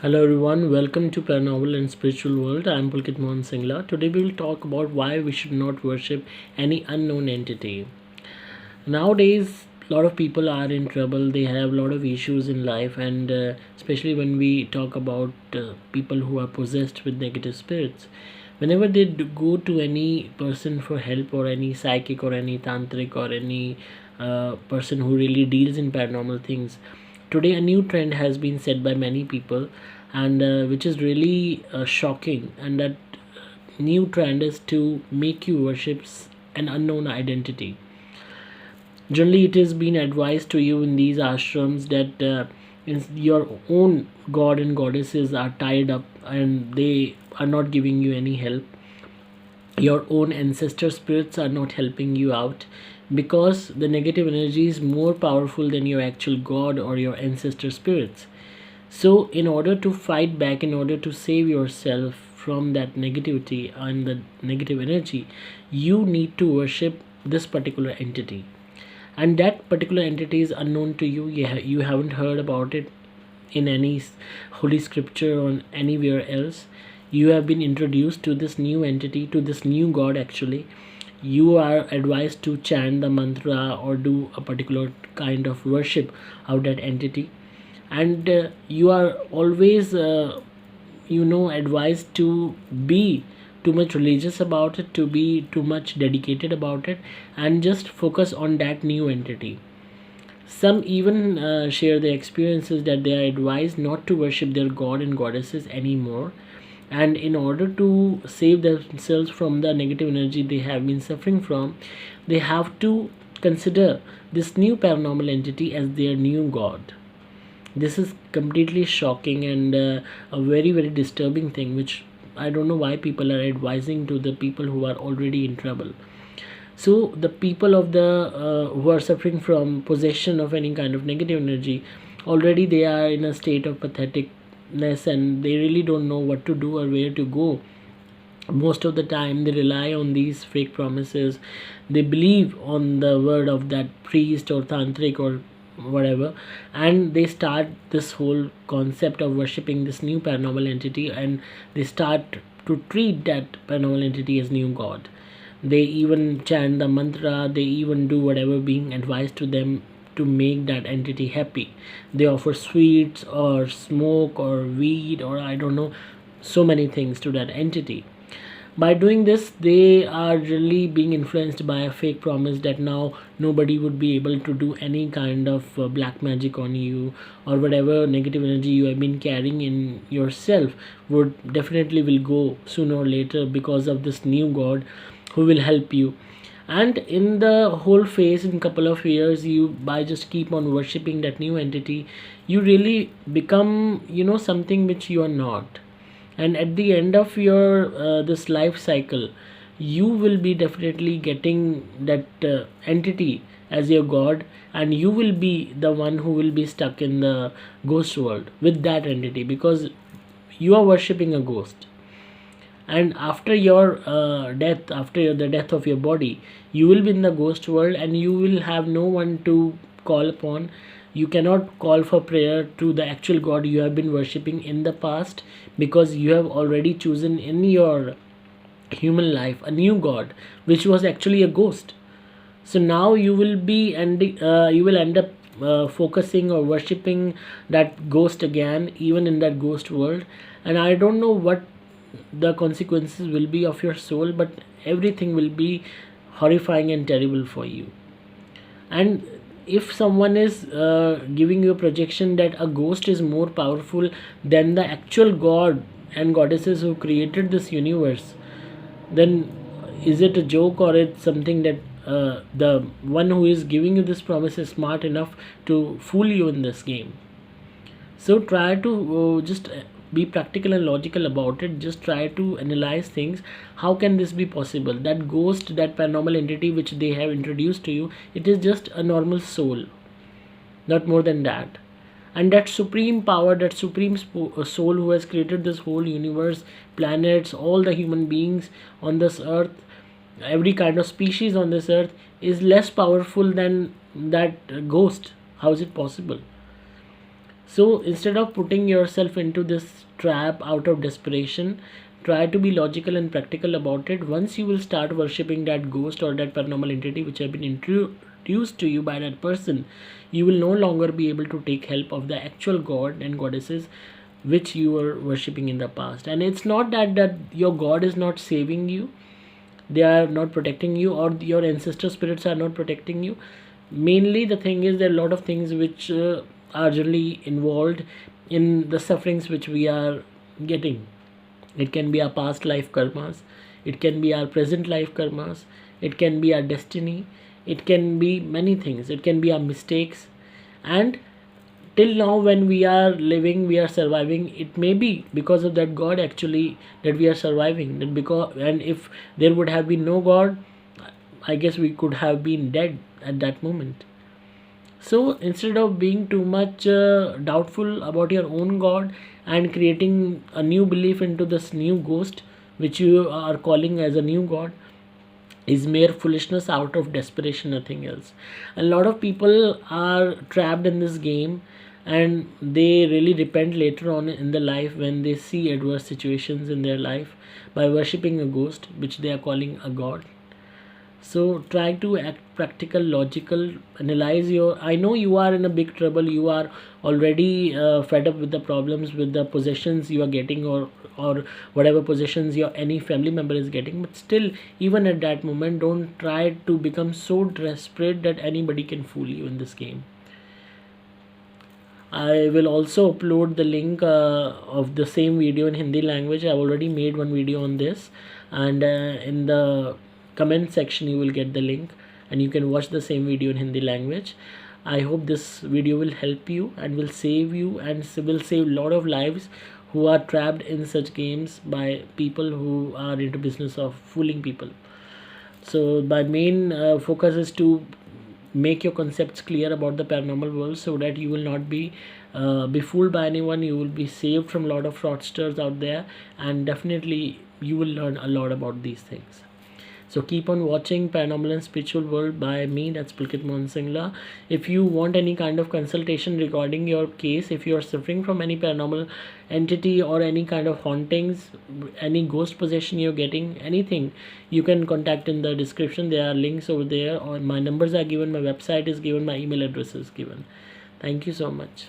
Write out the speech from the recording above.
Hello everyone, welcome to Paranormal and Spiritual World. I am Pulkit mohan singla. Today we will talk about why we should not worship any unknown entity. Nowadays, a lot of people are in trouble. They have a lot of issues in life, and especially when we talk about people who are possessed with negative spirits. Whenever they go to any person for help, or any psychic, or any tantric, or any person who really deals in paranormal things, today a new trend has been set by many people, and which is really shocking. And that new trend is to make you worship an unknown identity. Generally, it has been advised to you in these ashrams that your own god and goddesses are tied up and they are not giving you any help. Your own ancestor spirits are not helping you out because the negative energy is more powerful than your actual god or your ancestor spirits. So, in order to fight back, in order to save yourself from that negativity and the negative energy, you need to worship this particular entity. And that particular entity is unknown to you. You haven't heard about it in any holy scripture or anywhere else. You have been introduced to this new entity, to this new god actually. You are advised to chant the mantra or do a particular kind of worship of that entity, and you are always advised to be too much religious about it, to be too much dedicated about it, and just focus on that new entity. Some even share their experiences that they are advised not to worship their god and goddesses anymore, and in order to save themselves from the negative energy they have been suffering from, they have to consider this new paranormal entity as their new god. This is completely shocking and a very very disturbing thing, which I don't know why people are advising to the people who are already in trouble. So the people of the who are suffering from possession of any kind of negative energy, already they are in a state of patheticness and they really don't know what to do or where to go. Most of the time they rely on these fake promises. They believe on the word of that priest or tantric or whatever, and they start this whole concept of worshipping this new paranormal entity, and they start to treat that paranormal entity as new god. They even chant the mantra, they even do whatever being advised to them to make that entity happy. They offer sweets or smoke or weed or I don't know, so many things to that entity. By doing this, they are really being influenced by a fake promise that now nobody would be able to do any kind of black magic on you, or whatever negative energy you have been carrying in yourself would definitely will go sooner or later because of this new god who will help you. And in the whole phase, in couple of years, you by just keep on worshipping that new entity, you really become something which you are not. And at the end of your this life cycle, you will be definitely getting that entity as your god, and you will be the one who will be stuck in the ghost world with that entity because you are worshipping a ghost. And after your death, after the death of your body, you will be in the ghost world and you will have no one to call upon. You cannot call for prayer to the actual god you have been worshipping in the past, because you have already chosen in your human life a new god which was actually a ghost. So now you will be you will end up focusing or worshipping that ghost again, even in that ghost world. And I don't know what the consequences will be of your soul, but everything will be horrifying and terrible for you. And if someone is giving you a projection that a ghost is more powerful than the actual god and goddesses who created this universe, then is it a joke, or it's something that the one who is giving you this promise is smart enough to fool you in this game? So try to just be practical and logical about it. Just try to analyze things. How can this be possible? That ghost, that paranormal entity which they have introduced to you, it is just a normal soul, not more than that. And that supreme power, that supreme soul who has created this whole universe, planets, all the human beings on this earth, every kind of species on this earth, is less powerful than that ghost. How is it possible? So instead of putting yourself into this trap out of desperation, try to be logical and practical about it. Once you will start worshipping that ghost or that paranormal entity which have been introduced to you by that person, you will no longer be able to take help of the actual god and goddesses which you were worshipping in the past. And it's not that your god is not saving you, they are not protecting you, or your ancestor spirits are not protecting you. Mainly the thing is, there are a lot of things which are generally involved in the sufferings which we are getting. It can be our past life karmas, it can be our present life karmas, it can be our destiny, it can be many things, it can be our mistakes. And till now when we are living, we are surviving, it may be because of that god actually that we are surviving. That because, and if there would have been no god, I guess we could have been dead at that moment. So instead of being too much doubtful about your own god and creating a new belief into this new ghost which you are calling as a new god, is mere foolishness out of desperation, nothing else. A lot of people are trapped in this game, and they really repent later on in the life when they see adverse situations in their life by worshipping a ghost which they are calling a god. So try to act practical, logical, analyze your, I know you are in a big trouble, you are already fed up with the problems, with the possessions you are getting, or whatever possessions your any family member is getting. But still, even at that moment, don't try to become so desperate that anybody can fool you in this game. I will also upload the link of the same video in Hindi language. I've already made one video on this, and in the comment section you will get the link, and you can watch the same video in Hindi language. I hope this video will help you and will save you, and will save a lot of lives who are trapped in such games by people who are into business of fooling people. So my main focus is to make your concepts clear about the paranormal world, so that you will not be fooled by anyone. You will be saved from a lot of fraudsters out there, and definitely you will learn a lot about these things. So keep on watching Paranormal and Spiritual World by me, that's Pulkit Singla. If you want any kind of consultation regarding your case, if you are suffering from any paranormal entity or any kind of hauntings, any ghost possession you're getting, anything, you can contact in the description. There are links over there, or my numbers are given, my website is given, my email address is given. Thank you so much.